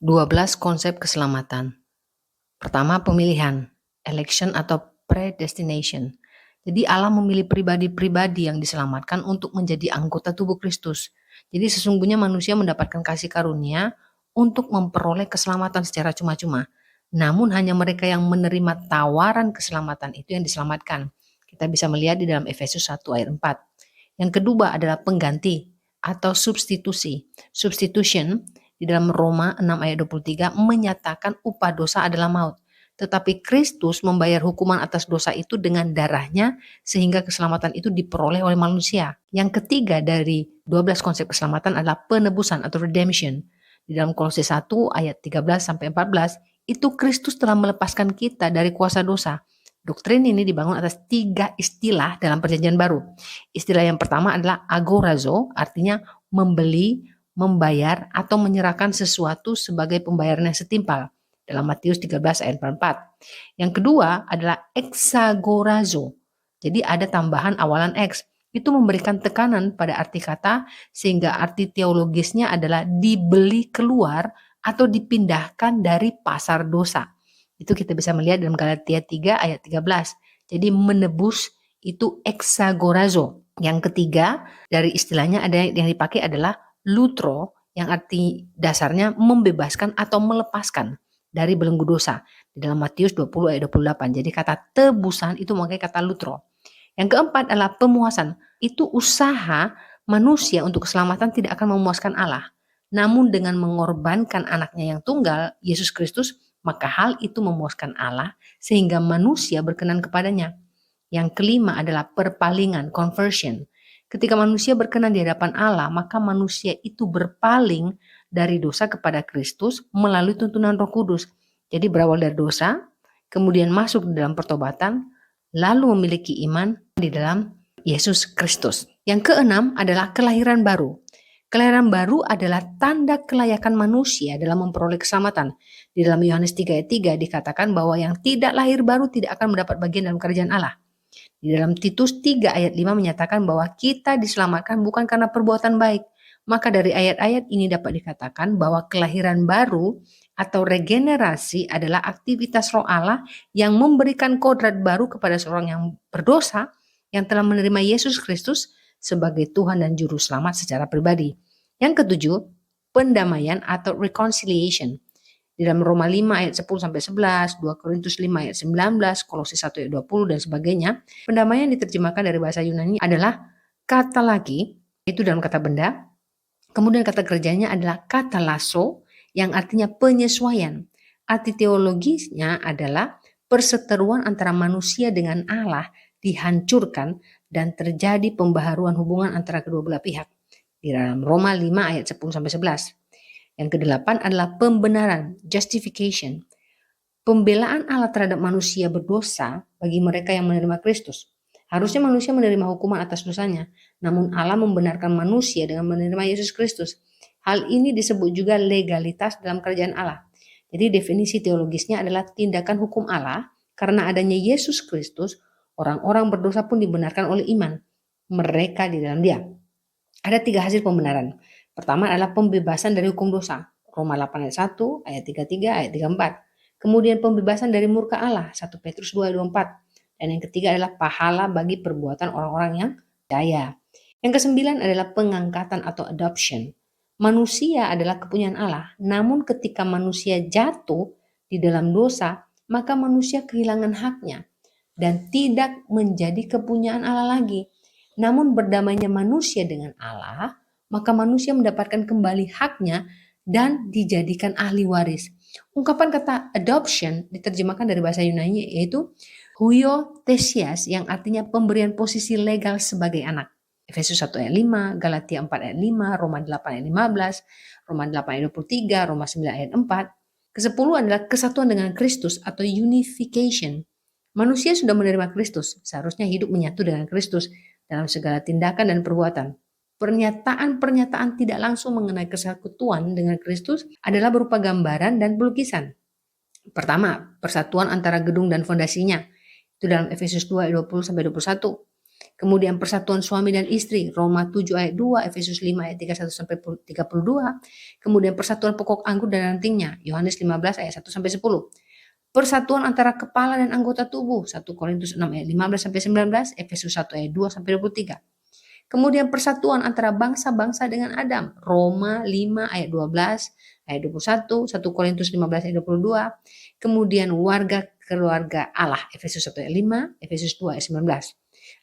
12 konsep keselamatan. Pertama, pemilihan, election atau predestination. Jadi Allah memilih pribadi-pribadi yang diselamatkan untuk menjadi anggota tubuh Kristus. Jadi sesungguhnya manusia mendapatkan kasih karunia untuk memperoleh keselamatan secara cuma-cuma. Namun hanya mereka yang menerima tawaran keselamatan itu yang diselamatkan. Kita bisa melihat di dalam Efesus 1 ayat 4. Yang kedua adalah pengganti atau substitusi. Substitution di dalam Roma 6 ayat 23 menyatakan upah dosa adalah maut. Tetapi Kristus membayar hukuman atas dosa itu dengan darahnya sehingga keselamatan itu diperoleh oleh manusia. Yang ketiga dari 12 konsep keselamatan adalah penebusan atau redemption. Di dalam Kolose 1 ayat 13 sampai 14 itu Kristus telah melepaskan kita dari kuasa dosa. Doktrin ini dibangun atas 3 istilah dalam perjanjian baru. Istilah yang pertama adalah agorazo, artinya membeli, membayar atau menyerahkan sesuatu sebagai pembayaran yang setimpal dalam Matius 13 ayat 44. Yang kedua adalah exagorazo. Jadi ada tambahan awalan X. Itu memberikan tekanan pada arti kata sehingga arti teologisnya adalah dibeli keluar atau dipindahkan dari pasar dosa. Itu kita bisa melihat dalam Galatia 3 ayat 13. Jadi menebus itu exagorazo. Yang ketiga dari istilahnya ada yang dipakai adalah lutro, yang arti dasarnya membebaskan atau melepaskan dari belenggu dosa. Di dalam Matius 20 ayat 28. Jadi kata tebusan itu memakai kata lutro. Yang keempat adalah pemuasan. Itu usaha manusia untuk keselamatan tidak akan memuaskan Allah. Namun dengan mengorbankan anaknya yang tunggal, Yesus Kristus, maka hal itu memuaskan Allah sehingga manusia berkenan kepadanya. Yang kelima adalah perpalingan, conversion. Ketika manusia berkenan di hadapan Allah, maka manusia itu berpaling dari dosa kepada Kristus melalui tuntunan Roh Kudus. Jadi berawal dari dosa, kemudian masuk dalam pertobatan, lalu memiliki iman di dalam Yesus Kristus. Yang keenam adalah kelahiran baru. Kelahiran baru adalah tanda kelayakan manusia dalam memperoleh keselamatan. Di dalam Yohanes 3 ayat 3 dikatakan bahwa yang tidak lahir baru tidak akan mendapat bagian dalam kerajaan Allah. Di dalam Titus 3 ayat 5 menyatakan bahwa kita diselamatkan bukan karena perbuatan baik. Maka dari ayat-ayat ini dapat dikatakan bahwa kelahiran baru atau regenerasi adalah aktivitas roh Allah yang memberikan kodrat baru kepada seorang yang berdosa yang telah menerima Yesus Kristus sebagai Tuhan dan Juru Selamat secara pribadi. Yang ketujuh, pendamaian atau reconciliation. Di dalam Roma 5 ayat 10 sampai 11, 2 Korintus 5 ayat 19, Kolose 1 ayat 20 dan sebagainya. Pendamaian diterjemahkan dari bahasa Yunani adalah kata lagi, itu dalam kata benda. Kemudian kata kerjanya adalah kata lasso yang artinya penyesuaian. Arti teologisnya adalah perseteruan antara manusia dengan Allah dihancurkan dan terjadi pembaharuan hubungan antara kedua belah pihak. Di dalam Roma 5 ayat 10 sampai 11. Yang kedelapan adalah pembenaran, justification. Pembelaan Allah terhadap manusia berdosa bagi mereka yang menerima Kristus. Harusnya manusia menerima hukuman atas dosanya, namun Allah membenarkan manusia dengan menerima Yesus Kristus. Hal ini disebut juga legalitas dalam kerajaan Allah. Jadi definisi teologisnya adalah tindakan hukum Allah karena adanya Yesus Kristus, orang-orang berdosa pun dibenarkan oleh iman mereka di dalam Dia. Ada 3 hasil pembenaran. Pertama adalah pembebasan dari hukum dosa. Roma 8 ayat 1, ayat 33, ayat 34. Kemudian pembebasan dari murka Allah. 1 Petrus 2 ayat 24. Dan yang ketiga adalah pahala bagi perbuatan orang-orang yang percaya. Yang kesembilan adalah pengangkatan atau adoption. Manusia adalah kepunyaan Allah. Namun ketika manusia jatuh di dalam dosa, maka manusia kehilangan haknya dan tidak menjadi kepunyaan Allah lagi. Namun berdamainya manusia dengan Allah, maka manusia mendapatkan kembali haknya dan dijadikan ahli waris. Ungkapan kata adoption diterjemahkan dari bahasa Yunani yaitu huiothesias yang artinya pemberian posisi legal sebagai anak. Efesus 1 ayat 5, Galatia 4 ayat 5, Roma 8 ayat 15, Roma 8 ayat 23, Roma 9 ayat 4. Kesepuluh adalah kesatuan dengan Kristus atau unification. Manusia sudah menerima Kristus, seharusnya hidup menyatu dengan Kristus dalam segala tindakan dan perbuatan. Pernyataan-pernyataan tidak langsung mengenai kesatuan dengan Kristus adalah berupa gambaran dan pelukisan. Pertama, persatuan antara gedung dan fondasinya. Itu dalam Efesus 2 ayat 20 sampai 21. Kemudian persatuan suami dan istri, Roma 7 ayat 2, Efesus 5 ayat 31 sampai 32. Kemudian persatuan pokok anggur dan rantingnya, Yohanes 15 ayat 1 sampai 10. Persatuan antara kepala dan anggota tubuh, 1 Korintus 6 ayat 15 sampai 19, Efesus 1 ayat 2 sampai 23. Kemudian persatuan antara bangsa-bangsa dengan Adam, Roma 5 ayat 12, ayat 21, 1 Korintus 15 ayat 22. Kemudian warga keluarga Allah, Efesus 1 ayat 5, Efesus 2 ayat 19.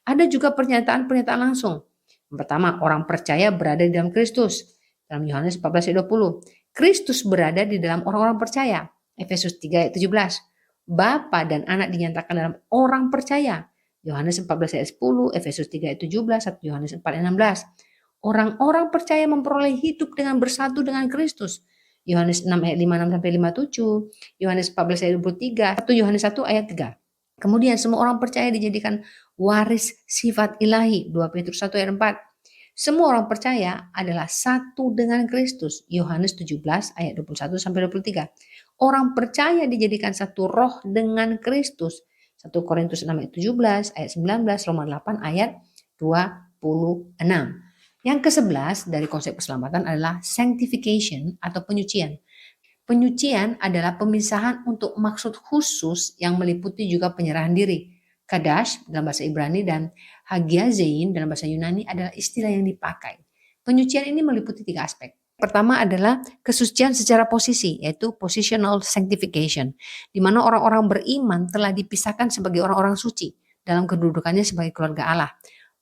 Ada juga pernyataan-pernyataan langsung. Yang pertama, orang percaya berada di dalam Kristus. Dalam Yohanes 14 ayat 20. Kristus berada di dalam orang-orang percaya. Efesus 3 ayat 17. Bapa dan anak dinyatakan dalam orang percaya. Yohanes 14 ayat 10, Efesus 3 ayat 17, 1 Yohanes 4 ayat 16. Orang-orang percaya memperoleh hidup dengan bersatu dengan Kristus. Yohanes 6 ayat 56 sampai 57, Yohanes 14 ayat 23, 1 Yohanes 1 ayat 3. Kemudian semua orang percaya dijadikan waris sifat ilahi, 2 Petrus 1 ayat 4. Semua orang percaya adalah satu dengan Kristus, Yohanes 17 ayat 21 sampai 23. Orang percaya dijadikan satu roh dengan Kristus, 1 Korintus 6 ayat 17, ayat 19, Roma 8 ayat 26. Yang ke-11 dari konsep keselamatan adalah sanctification atau penyucian. Penyucian adalah pemisahan untuk maksud khusus yang meliputi juga penyerahan diri. Kadash dalam bahasa Ibrani dan hagiazein dalam bahasa Yunani adalah istilah yang dipakai. Penyucian ini meliputi 3 aspek. Pertama adalah kesucian secara posisi, yaitu positional sanctification, di mana orang-orang beriman telah dipisahkan sebagai orang-orang suci dalam kedudukannya sebagai keluarga Allah.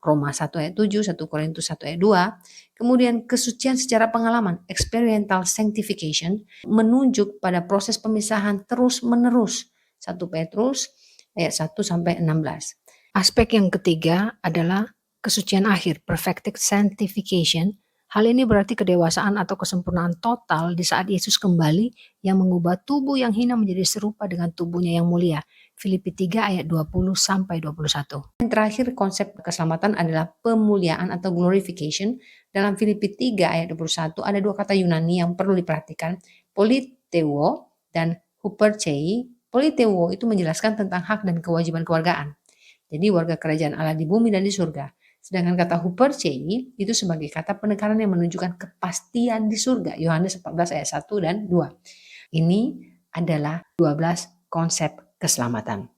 Roma 1 ayat 7, 1 Korintus 1 ayat 2. Kemudian kesucian secara pengalaman, experiential sanctification, menunjuk pada proses pemisahan terus-menerus. 1 Petrus ayat 1 sampai 16. Aspek yang ketiga adalah kesucian akhir, perfected sanctification. Hal ini berarti kedewasaan atau kesempurnaan total di saat Yesus kembali yang mengubah tubuh yang hina menjadi serupa dengan tubuhnya yang mulia. Filipi 3 ayat 20 sampai 21. Yang terakhir konsep keselamatan adalah pemuliaan atau glorification. Dalam Filipi 3 ayat 21 ada 2 kata Yunani yang perlu diperhatikan, politeuo dan huperchei. Politeuo itu menjelaskan tentang hak dan kewajiban kewargaan. Jadi warga kerajaan Allah di bumi dan di surga. Sedangkan kata huperchei itu sebagai kata penekanan yang menunjukkan kepastian di surga. Yohanes 14 ayat 1 dan 2. Ini adalah 12 konsep keselamatan.